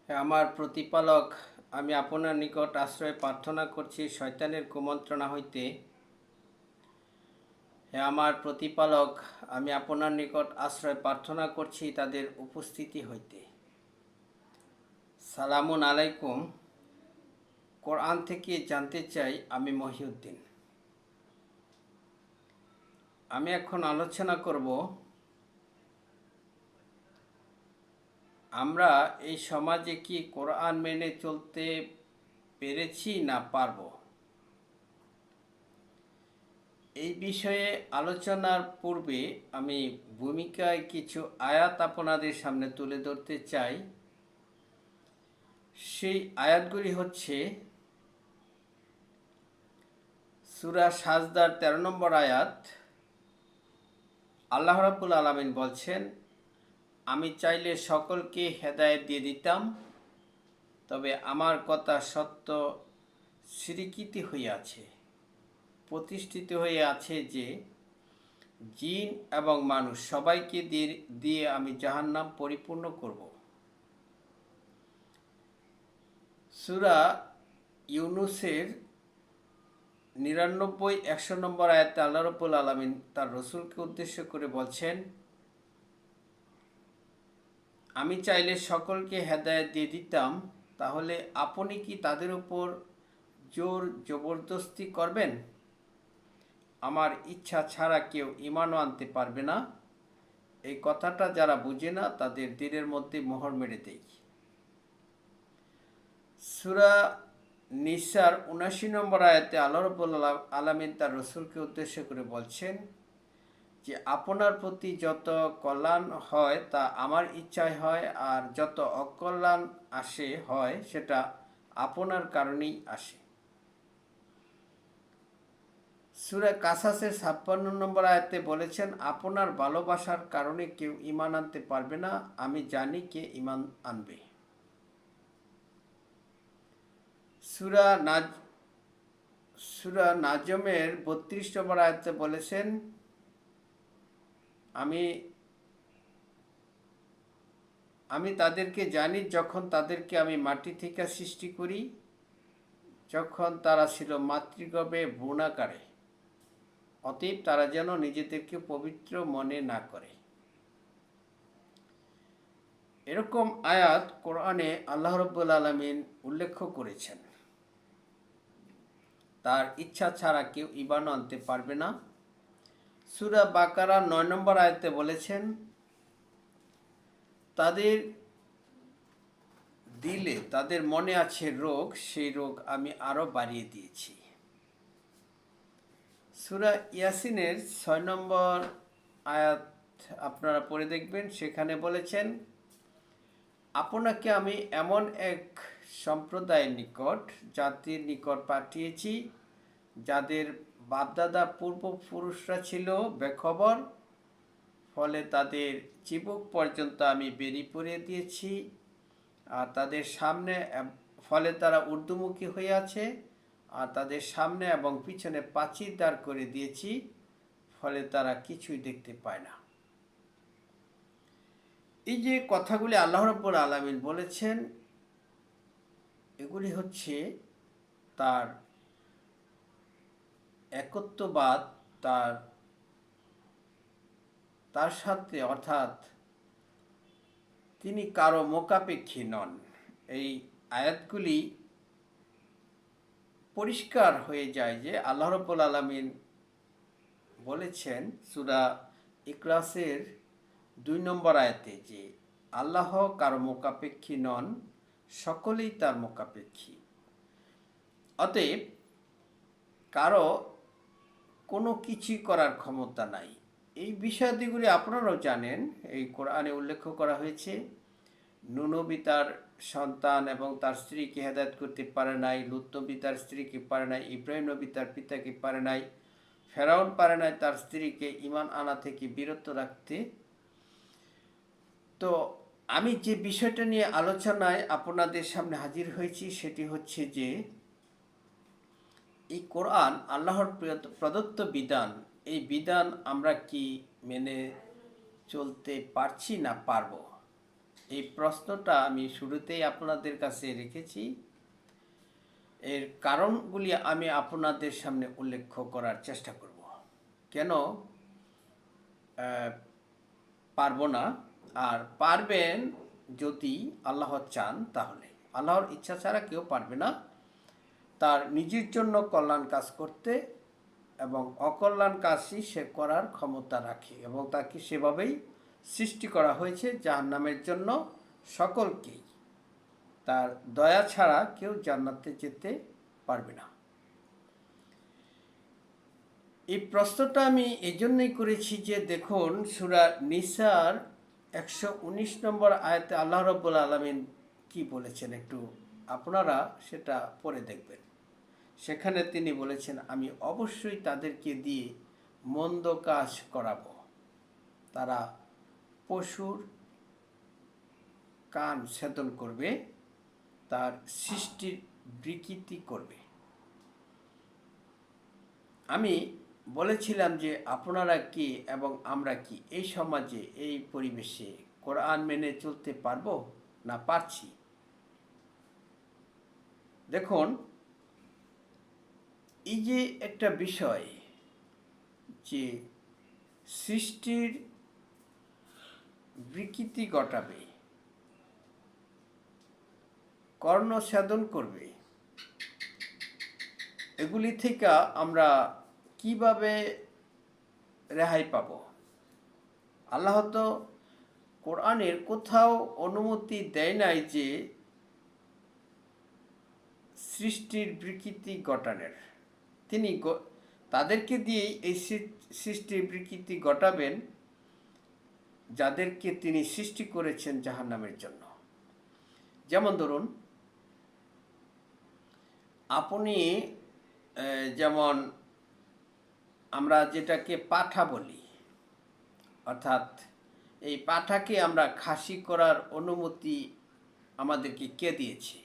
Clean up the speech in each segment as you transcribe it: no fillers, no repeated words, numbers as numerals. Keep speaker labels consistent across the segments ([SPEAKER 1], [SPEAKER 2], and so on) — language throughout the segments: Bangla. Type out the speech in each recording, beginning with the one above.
[SPEAKER 1] হে আমার প্রতিপালক, আমি আপনার নিকট আশ্রয় প্রার্থনা করছি শয়তানের কুমন্ত্রণা হইতে। হে আমার প্রতিপালক, আমি আপনার নিকট আশ্রয় প্রার্থনা করছি তাদের উপস্থিতি হইতে। সালামুন আলাইকুম। কোরআন থেকে জানতে চাই, আমি মহিউদ্দিন। আমি এখন আলোচনা করব আমরা এই সমাজে কি কোরআন মেনে চলতে পেরেছি না পারব। এই বিষয়ে আলোচনার পূর্বে আমি ভূমিকায় কিছু আয়াত আপনাদের সামনে তুলে ধরতে চাই। সেই আয়াতগুলি হচ্ছে সূরা সাজদার 13 নম্বর আয়াত। আল্লাহ রাব্বুল আলামিন বলছেন, আমি চাইলে সকলকে হেদায়েত দিয়ে দিতাম, তবে আমার কথা সত্য স্বীকৃতি হইয়াছে, প্রতিষ্ঠিত হয়ে আছে যে জিন এবং মানুষ সবাইকে দিয়ে আমি জাহান্নাম পরিপূর্ণ করব। সূরা ইউনূসের 99-100 নম্বর আয়াতে আল্লাহ রাব্বুল আলামিন তার রসুলকে উদ্দেশ্য করে বলছেন, আমি চাইলে সকলকে হেদায়েত দিয়ে দিতাম, তাহলে আপনি কি তাদের উপর জোর জবরদস্তি করবেন? আমার ইচ্ছা ছাড়া কেউ ঈমানও আনতে পারবে না। এই কথাটা যারা বুঝে না তাদের দিলের মধ্যে মোহর মেরে দেয়। সূরা নিসার ৭৯ নম্বর আয়াতে আল্লাহ রাব্বুল আলামিন তার রসুলকে উদ্দেশ্য করে বলছেন যে আপনার প্রতি যত কল্যাণ হয় তা আমার ইচ্ছায় হয়, আর যত অকল্যাণ হয় সেটা আপনার কারণেই আসে। সূরা কাসাসের ৫৬ নম্বর আয়াতে বলেছেন, আপনার ভালোবাসার কারণে কেউ ঈমান আনতে পারবে না, আমি জানি কে ঈমান আনবে। সূরা নাজমের ৩২ নম্বর আয়াতে বলেছেন, আমি তাদেরকে জানি যখন তাদেরকে আমি মাটি থেকে সৃষ্টি করি, যখন তারা ছিল মাতৃগর্ভে ভ্রূণাকারে, অতএব তারা যেন নিজেদেরকে পবিত্র মনে না করে। এরকম আয়াত কোরআনে আল্লাহ রাব্বুল আলামিন উল্লেখ করেছেন। তার ইচ্ছা ছাড়া কেউ ঈমান আনতে পারবে না। সূরা বাকারা ৯ নম্বর আয়াতে বলেছেন, তাদের দিলে তাদের মনে আছে রোগ, সেই রোগ আমি আরো বাড়িয়ে দিয়েছি। সূরা ইয়াসিনের ৬ নম্বর আয়াত আপনারা পড়ে দেখবেন, সেখানে বলেছেন, আপনাকে আমি এমন এক সম্প্রদায়ের নিকট, জাতির নিকট পাঠিয়েছি যাদের বাপদাদা পূর্বপুরুষরা ছিল বেখবর, ফলে তাদের চিবুক পর্যন্ত আমি বেরি পরিয়ে দিয়েছি, আর তাদের সামনে ফলে তারা ঊর্ধ্বমুখী হয়ে আছে, আর তাদের সামনে এবং পিছনে প্রাচীর দাঁড় করে দিয়েছি, ফলে তারা কিছুই দেখতে পায় না। এই যে কথাগুলি আল্লাহ রাব্বুল আলামিন বলেছেন, এগুলি হচ্ছে তার একত্ববাদ, তার সাথে, অর্থাৎ তিনি কারো মোকাপেক্ষী নন। এই আয়াতগুলি পরিষ্কার হয়ে যায় যে আল্লাহ রাব্বুল আলামিন বলেছেন সূরা ইখলাসের ২ নম্বর আয়াতে যে আল্লাহ কারো মোকাপেক্ষী নন, সকলেই তার মোকাপেক্ষী। অতএব কারো কোনো কিছুই করার ক্ষমতা নাই। এই বিষয়াদিগুলি আপনারাও জানেন, এই কোরআনে উল্লেখ করা হয়েছে। নূহ নবী তার সন্তান এবং তার স্ত্রীকে হেদায়েত করতে পারে নাই, লূত নবী তার স্ত্রীকে পারে নাই, ইব্রাহিম নবী তার পিতাকে পারে নাই, ফেরাউন পারে নাই তার স্ত্রীকে ঈমান আনা থেকে বিরত রাখতে। তো আমি যে বিষয়টা নিয়ে আলোচনায় আপনাদের সামনে হাজির হয়েছি সেটি হচ্ছে যে এই কোরআন আল্লাহর প্রদত্ত বিধান, এই বিধান আমরা কি মেনে চলতে পারছি না পারবো। এই প্রশ্নটা আমি শুরুতেই আপনাদের কাছে রেখেছি। এর কারণগুলি আমি আপনাদের সামনে উল্লেখ করার চেষ্টা করব। কেন পারবো না, আর পারবেন যদি আল্লাহ চান, তাহলে। আল্লাহর ইচ্ছা ছাড়া কেউ পারবে না তার নিজের জন্য কল্যাণ কাজ করতে, এবং অকল্যাণ কাজই সে করার ক্ষমতা রাখে, এবং তাকে সেভাবেই সৃষ্টি করা হয়েছে জাহান্নামের জন্য সকলকেই। তার দয়া ছাড়া কেউ জান্নাতে যেতে পারবে না। এই প্রশ্নটা আমি এই জন্যই করেছি যে দেখুন, সূরা নিসার 119 নম্বর আয়াতে আল্লাহ রাব্বুল আলামিন কি বলেছেন, একটু আপনারা সেটা পড়ে দেখবেন। সেখানে তিনি বলেছেন, আমি অবশ্যই তাদেরকে দিয়ে মন্দ কাজ করাবো। তারা পশুর কান ছেদন করবে, তার সৃষ্টির বিকৃতি করবে। আমি বলেছিলাম যে আপনারা কি এবং আমরা কি এই সমাজে, এই পরিবেশে কোরআন মেনে চলতে পারবো না পারছি? দেখুন, এই যে একটা বিষয় যে সৃষ্টির বিকৃতি ঘটাবে, কর্ণ ছেদন করবে, এগুলি থেকে আমরা কিভাবে রেহাই পাব? আল্লাহ তো কোরআনের কোথাও অনুমতি দেয় নাই যে সৃষ্টির বিকৃতি ঘটানোর। তিনি তাদেরকে দিয়েই এই সৃষ্টির বিকৃতি ঘটাবেন যাদেরকে তিনি সৃষ্টি করেছেন জাহান্নামের জন্য। যেমন ধরুন, আপনি যেমন আমরা যেটাকে পাঠা বলি, অর্থাৎ এই পাঠাকে আমরা খাসি করার অনুমতি আমাদেরকে কে দিয়েছে?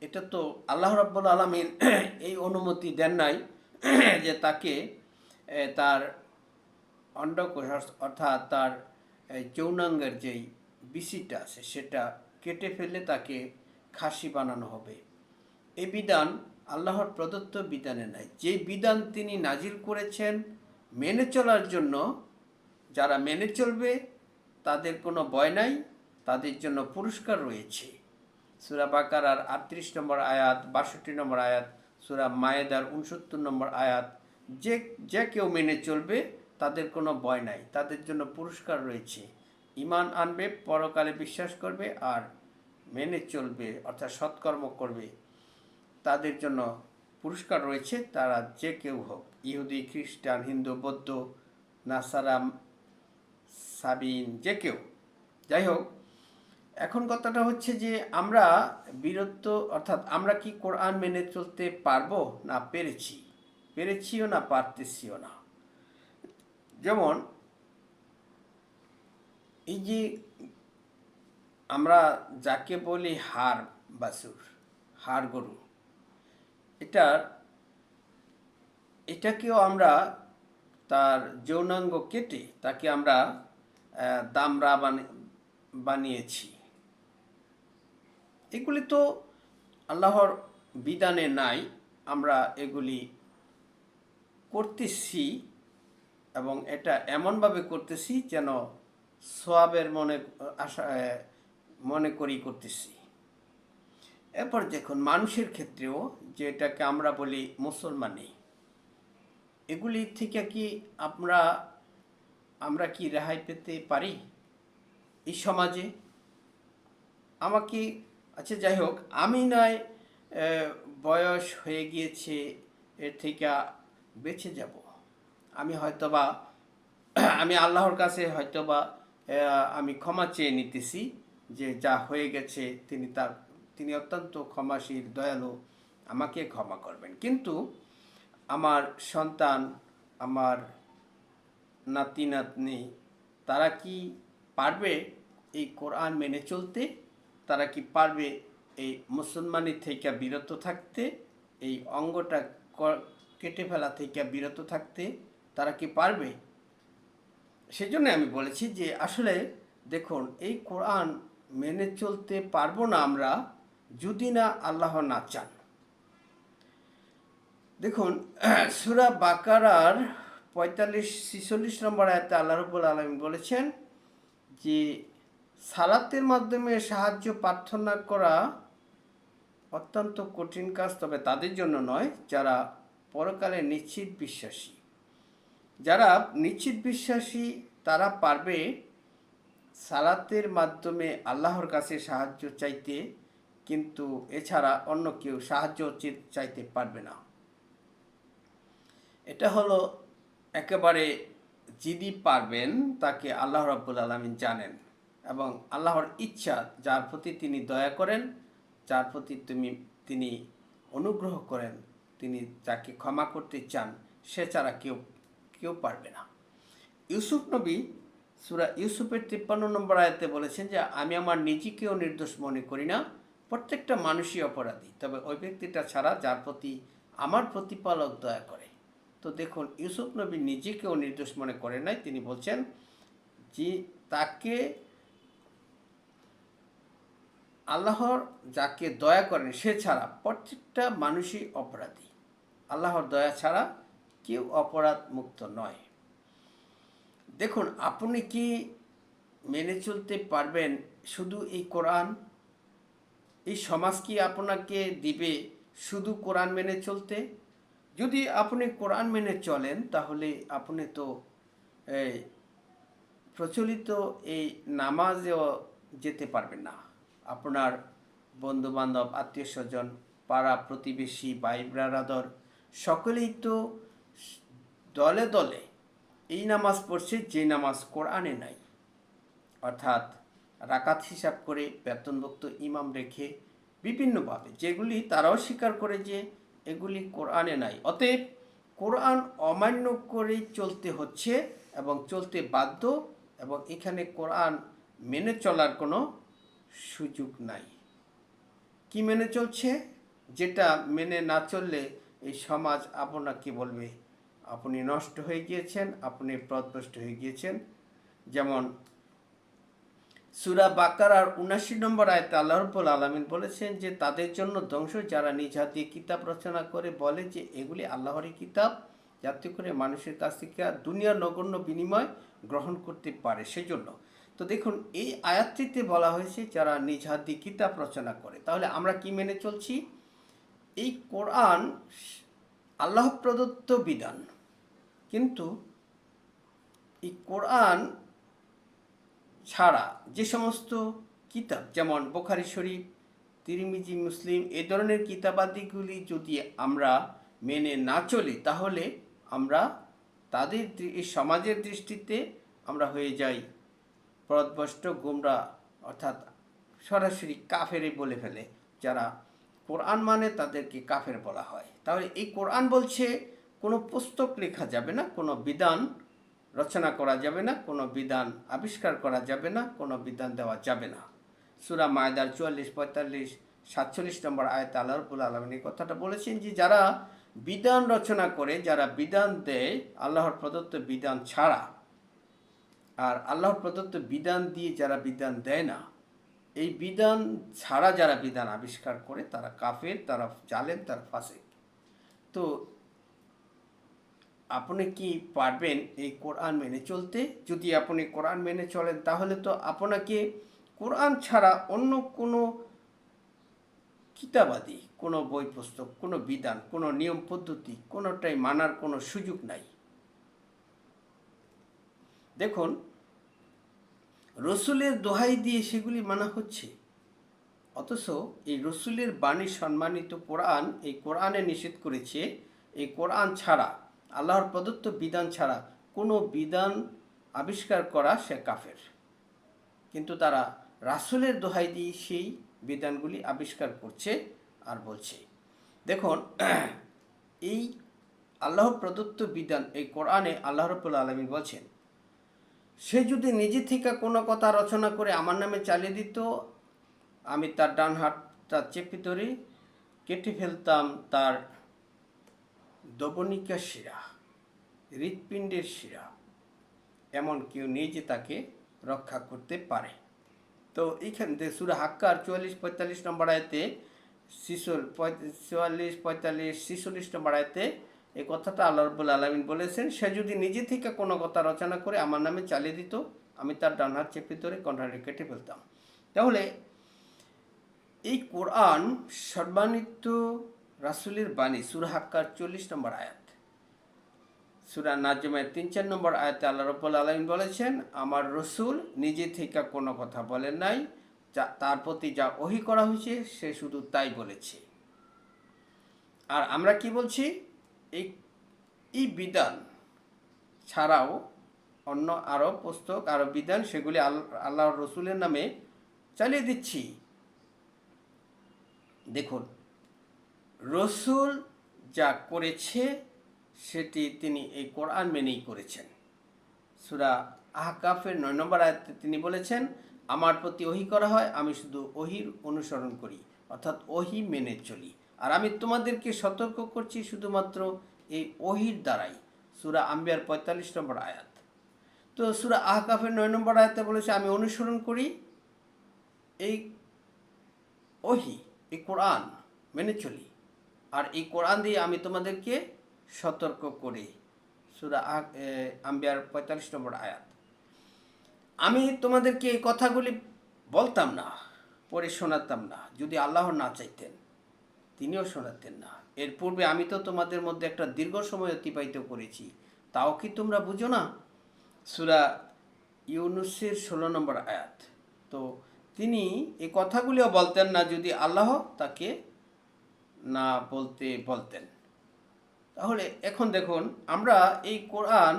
[SPEAKER 1] এটা তো আল্লাহ রাব্বুল আলামিন এই অনুমতি দেন নাই যে তাকে তার অন্ডকোষ অর্থাৎ তার যৌনাঙ্গের যেই বিচিটা আছে সেটা কেটে ফেলে তাকে খাসি বানানো হবে। এই বিধান আল্লাহর প্রদত্ত বিধানে নাই। যে বিধান তিনি নাজিল করেছেন মেনে চলার জন্য, যারা মেনে চলবে তাদের কোনো ভয় নাই, তাদের জন্য পুরস্কার রয়েছে। সূরা বাকারার 38 নম্বর আয়াত, 62 নম্বর আয়াত, সূরা মায়েদার 69 নম্বর আয়াত, যে কেউ মেনে চলবে তাদের কোনো ভয় নাই, তাদের জন্য পুরস্কার রয়েছে। ঈমান আনবে, পরকালে বিশ্বাস করবে আর মেনে চলবে অর্থাৎ সৎকর্ম করবে, তাদের জন্য পুরস্কার রয়েছে, তারা যে কেউ হোক, ইহুদি, খ্রিস্টান, হিন্দু, বৌদ্ধ, নাসারা, সাবিন, যে কেউ। যাই হোক, এখন কথাটা হচ্ছে যে আমরা বিরত, অর্থাৎ আমরা কি কোরআন মেনে চলতে পারবো না পেরেছিও না পারতেছিও না। যেমন এই যে আমরা যাকে বলি হাড় বাছুর, হাড় গরু, এটাকেও আমরা তার যৌনাঙ্গ কেটে তাকে আমরা দামড়া বানিয়েছি। এগুলি তো আল্লাহর বিধানে নাই, আমরা এগুলি করতেছি এবং এটা এমনভাবে করতেছি যেন সওয়াবের মনে করি করতেছি। এরপর দেখুন, মানুষের ক্ষেত্রেও যেটাকে আমরা বলি মুসলমানি, এগুলি থেকে কি আমরা কি রেহাই পেতে পারি এই সমাজে? আমাকে, আচ্ছা যাই হোক, আমি নয় বয়স হয়ে গিয়েছে এর থেকে বেঁচে যাব, আমি হয়তোবা আমি আল্লাহর কাছে হয়তোবা আমি ক্ষমা চেয়ে নিতেছি যে যা হয়ে গেছে তিনি অত্যন্ত ক্ষমাশীল, দয়ালু, আমাকে ক্ষমা করবেন। কিন্তু আমার সন্তান, আমার নাতি নাতনি, তারা কি পারবে এই কোরআন মেনে চলতে? তারা কি পারবে এই মুসলমানি থেকে বিরত থাকতে, এই অঙ্গটা কেটে ফেলা থেকে বিরত থাকতে? তারা কি পারবে? সেই জন্য আমি বলেছি যে আসলে দেখুন, এই কোরআন মেনে চলতে পারবো না আমরা যদি না আল্লাহ না চান। দেখুন, সূরা বাকারার 45-46 নম্বর আয়াতে আল্লাহ রাব্বুল আলামিন বলেছেন যে সালাতের মাধ্যমে সাহায্য প্রার্থনা করা অত্যন্ত কঠিন কাজ, তবে তাদের জন্য নয় যারা পরকালে নিশ্চিত বিশ্বাসী। যারা নিশ্চিত বিশ্বাসী তারা পারবে সালাতের মাধ্যমে আল্লাহর কাছে সাহায্য চাইতে, কিন্তু এছাড়া অন্য কেউ সাহায্য চাইতে পারবে না। এটা হলো একেবারে যিনি পারবেন তাকে আল্লাহ রাব্বুল আলামিন জানেন, এবং আল্লাহর ইচ্ছা যার প্রতি তিনি দয়া করেন, যার প্রতি তিনি অনুগ্রহ করেন, তিনি যাকে ক্ষমা করতে চান, সে ছাড়া কেউ পারবে না। ইউসুফ নবী সূরা ইউসুফের 53 নম্বর আয়াতে বলেছেন যে আমি আমার নিজেকেও নির্দোষ মনে করি না, প্রত্যেকটা মানুষই অপরাধী, তবে ওই ব্যক্তিটা ছাড়া যার প্রতি আমার প্রতিপালক দয়া করে। তো দেখুন, ইউসুফ নবী নিজেকেও নির্দোষ মনে করেন নাই, তিনি বলছেন যে তাকে আল্লাহর যাকে দয়া করেন সে ছাড়া প্রত্যেকটা মানুষই অপরাধী। আল্লাহর দয়া ছাড়া কেউ অপরাধ মুক্ত নয়। দেখুন, আপনি কি মেনে চলতে পারবেন শুধু এই কোরআন? এই সমাজ কি আপনাকে দিবে শুধু কোরআন মেনে চলতে? যদি আপনি কোরআন মেনে চলেন তাহলে আপনি তো এই প্রচলিত এই নামাজেও যেতে পারবেন না। আপনার বন্ধুবান্ধব, আত্মীয় স্বজন, পাড়া প্রতিবেশী, ভাই ব্রাদার সকলেই তো দলে দলে এই নামাজ পড়ছে যে নামাজ কোরআনে নাই, অর্থাৎ রাকাত হিসাব করে বেতনভুক্ত ইমাম রেখে বিভিন্নভাবে, যেগুলি তারাও স্বীকার করে যে এগুলি কোরআনে নাই। অতএব কোরআন অমান্য করে চলতে হচ্ছে এবং চলতে বাধ্য, এবং এখানে কোরআন মেনে চলার কোনো সুযোগ নাই। কি মেনে চলছে? যেটা মেনে না চললে এই সমাজ আপনাকে বলবে আপনি নষ্ট হয়ে গিয়েছেন, আপনি পথভ্রষ্ট হয়ে গিয়েছেন। যেমন সূরা বাকারার ৭৯ নম্বর আয়াতে আল্লাহ রাব্বুল আলামিন বলেছেন যে তাদের জন্য ধ্বংস যারা নিজ হাতে কিতাব রচনা করে বলে যে এগুলি আল্লাহরই কিতাব, যাতে করে মানুষের কাছ থেকে দুনিয়ার নগণ্য বিনিময় গ্রহণ করতে পারে সেজন্য। তো দেখুন, এই আয়াতটিতে বলা হয়েছে যারা নিজ হাত দিয়ে কিতাব রচনা করে। তাহলে আমরা কি মেনে চলছি? এই কোরআন আল্লাহ প্রদত্ত বিধান, কিন্তু এই কোরআন ছাড়া যে সমস্ত কিতাব, যেমন বুখারী শরীফ, তিরমিজি, মুসলিম, এই ধরনের কিতাবাদিগুলি যদি আমরা মেনে না চলি তাহলে আমরা তাদের এই সমাজের দৃষ্টিতে আমরা হয়ে যাই পথভ্রষ্ট, গোমরা, অর্থাৎ সরাসরি কাফেরে বলে ফেলে। যারা কোরআন মানে তাদেরকে কাফের বলা হয়। তাহলে এই কোরআন বলছে কোনো পুস্তক লেখা যাবে না, কোনো বিধান রচনা করা যাবে না, কোনো বিধান আবিষ্কার করা যাবে না, কোনো বিধান দেওয়া যাবে না। সূরা মায়দার ৪৪, ৪৫, ৪৭ নম্বর আয়াতে আল্লাহ রাব্বুল আলামিন এই কথাটা বলেছেন যে যারা বিধান রচনা করে, যারা বিধান দেয় আল্লাহর প্রদত্ত বিধান ছাড়া, আর আল্লাহর প্রদত্ত বিধান দিয়ে যারা বিধান দেয় না, এই বিধান ছাড়া যারা বিধান আবিষ্কার করে তারা কাফের, তারা জালেম, তারা ফাসিক। তো আপনি কি পারবেন এই কোরআন মেনে চলতে? যদি আপনি কোরআন মেনে চলেন তাহলে তো আপনাকে কোরআন ছাড়া অন্য কোনো কিতাবাদি, কোনো বই পুস্তক, কোনো বিধান, কোনো নিয়ম পদ্ধতি কোনোটাই মানার কোনো সুযোগ নাই। দেখুন, রসুলের দোহাই দিয়ে সেগুলি মানা হচ্ছে, অথচ এই রসুলের বাণী সম্মানিত কোরআন, এই কোরআনে নিষেধ করেছে এই কোরআন ছাড়া, আল্লাহর প্রদত্ত বিধান ছাড়া কোনো বিধান আবিষ্কার করা সে কাফের। কিন্তু তারা রাসূলের দোহাই দিয়ে সেই বিধানগুলি আবিষ্কার করছে আর বলছে। দেখুন, এই আল্লাহ প্রদত্ত বিধান, এই কোরআনে আল্লাহ রাব্বুল আলামিন বলছেন সে যদি নিজে থেকে কোনো কথা রচনা করে আমার নামে চালিয়ে দিত, আমি তার ডান হাতটা চেপে ধরে কেটে ফেলতাম তার দবনিকা শিরা, হৃৎপিণ্ডের শিরা, এমন কেউ নেই যে তাকে রক্ষা করতে পারে। তো এইখান থেকে সূরা হাক্কার 44-45 নম্বর আয়াতে 44-45-46 নম্বর আয়াতে এই কথাটা আল্লাহ রাব্বুল আলামিন বলেছেন, সে যদি নিজে থেকে কোনো কথা রচনা করে আমার নামে চালিয়ে দিত, আমি তার ডান হাত চেপে ধরে কণ্ঠটি কেটে ফেলতাম। তাহলে এই কোরআন সম্মানিত রাসূলের বাণী। সূরা হাক্কার 40 নম্বর আয়াত, সূরা নাজমের 3-4 নম্বর আয়াতে আল্লাহ রাব্বুল আলামিন বলেছেন, আমার রসুল নিজে থেকে কোনো কথা বলেন নাই, যা তার প্রতি যা ওহী করা হয়েছে সে শুধু তাই বলেছে। আর আমরা কি বলছি, এই এই বিধান ছাড়াও অন্য আরও পুস্তক আরও বিধান সেগুলি আল্লাহর রসুলের নামে চালিয়ে দিচ্ছি। দেখুন, রসুল যা করেছে সেটি তিনি এই কোরআন মেনেই করেছেন। সূরা আহকাফের 9 নম্বর আয়াতে তিনি বলেছেন, আমার প্রতি ওহী করা হয়, আমি শুধু ওহীর অনুসরণ করি, অর্থাৎ ওহী মেনে চলি। আর আমি তোমাদেরকে সতর্ক করছি শুধুমাত্র এই ওহীর দ্বারাই। সূরা আম্বিয়ার 45 নম্বর আয়াত। তো সূরা আহকাফের 9 নম্বর আয়াতে বলেছে, আমি অনুসরণ করি এই ওহী, এই কোরআন মেনে চলি, আর এই কোরআন দিয়ে আমি তোমাদেরকে সতর্ক করি। সূরা আম্বিয়ার 45 নম্বর আয়াত। আমি তোমাদেরকে এই কথাগুলি বলতাম না, পড়ে শোনাতাম না, যদি আল্লাহ না চাইতেন, তিনিও শোনাতেন না। এর পূর্বে আমি তো তোমাদের মধ্যে একটা দীর্ঘ সময় অতিবাহিত করেছি, তাও কি তোমরা বুঝো না? সূরা ইউনূসের 16 নম্বর আয়াত। তো তিনি এই কথাগুলিও বলতেন না যদি আল্লাহ তাকে না বলতে বলতেন। তাহলে এখন দেখুন, আমরা এই কোরআন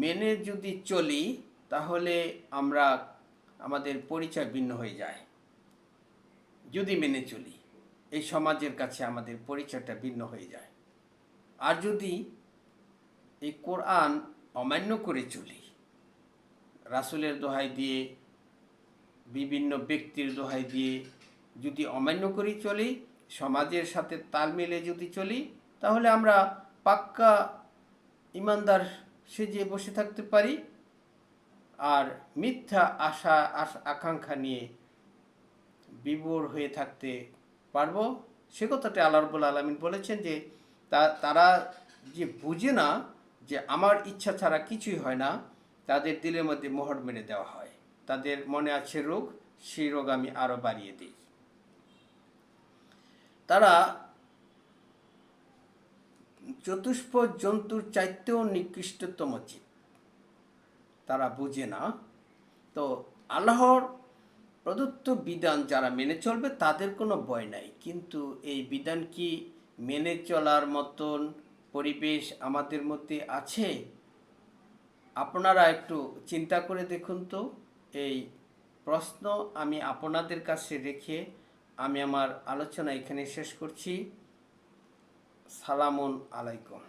[SPEAKER 1] মেনে যদি চলি তাহলে আমরা আমাদের পরিচয় ভিন্ন হয়ে যায়। যদি মেনে চলি, এই সমাজের কাছে আমাদের পরিচয়টা ভিন্ন হয়ে যায়। আর যদি এই কোরআন অমান্য করে চলি, রাসূলের দোহাই দিয়ে, বিভিন্ন ব্যক্তির দোহাই দিয়ে যদি অমান্য করে চলি, সমাজের সাথে তাল মিলে যদি চলি, তাহলে আমরা পাক্কা ইমানদার সেজে বসে থাকতে পারি, আর মিথ্যা আশা আকাঙ্ক্ষা নিয়ে বিভোর হয়ে থাকতে পারবো। সে কথাটা আল্লাহ রাব্বুল আলামিন বলেছেন যে তারা যে বুঝে না যে আমার ইচ্ছা ছাড়া কিছুই হয় না, তাদের দিলের মধ্যে মোহর মেরে দেওয়া হয়। তাদের মনে আছে রোগ, সেই রোগ আমি আরও বাড়িয়ে দিই। তারা চতুষ্প জন্তুর চাইতেও নিকৃষ্টতম জীব, তারা বুঝে না। তো আল্লাহর প্রদত্ত বিধান যারা মেনে চলবে তাদের কোনো ভয় নাই, কিন্তু এই বিধান কি মেনে চলার মতন পরিবেশ আমাদের মধ্যে আছে? আপনারা একটু চিন্তা করে দেখুন তো। এই প্রশ্ন আমি আপনাদের কাছে রেখে আমি আমার আলোচনা এখানে শেষ করছি। সালামুন আলাইকুম।